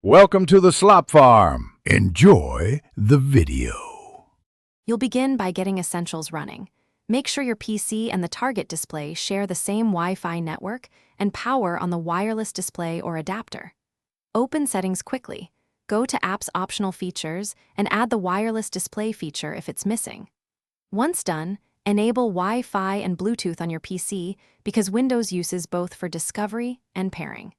Welcome to the Slop Farm. Enjoy the video. You'll begin by getting essentials running. Make sure your PC and the target display share the same Wi-Fi network and power on the wireless display or adapter. Open Settings quickly. Go to Apps Optional Features and add the wireless display feature if it's missing. Once done, enable Wi-Fi and Bluetooth on your PC because Windows uses both for discovery and pairing.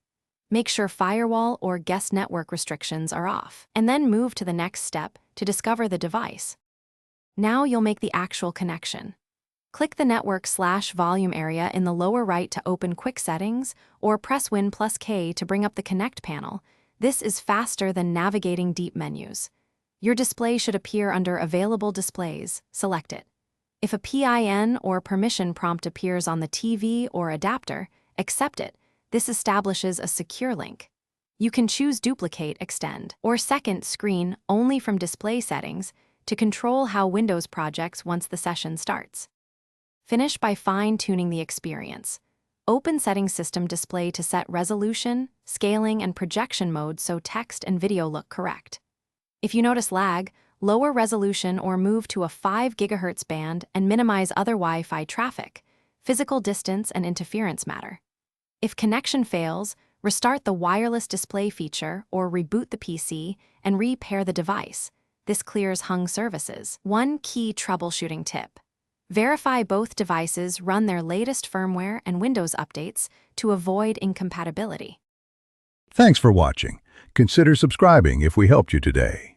Make sure firewall or guest network restrictions are off, and then move to the next step to discover the device. Now you'll make the actual connection. Click the network/volume area in the lower right to open Quick Settings, or press Win+K to bring up the Connect panel. This is faster than navigating deep menus. Your display should appear under Available Displays. Select it. If a PIN or permission prompt appears on the TV or adapter, accept it. This establishes a secure link. You can choose Duplicate, Extend, or Second Screen only from Display Settings to control how Windows projects once the session starts. Finish by fine-tuning the experience. Open Settings System Display to set resolution, scaling, and projection mode so text and video look correct. If you notice lag, lower resolution or move to a 5 GHz band and minimize other Wi-Fi traffic. Physical distance and interference matter. If connection fails, restart the wireless display feature or reboot the PC and repair the device. This clears hung services. One key troubleshooting tip. Verify both devices run their latest firmware and Windows updates to avoid incompatibility. Thanks for watching. Consider subscribing if we helped you today.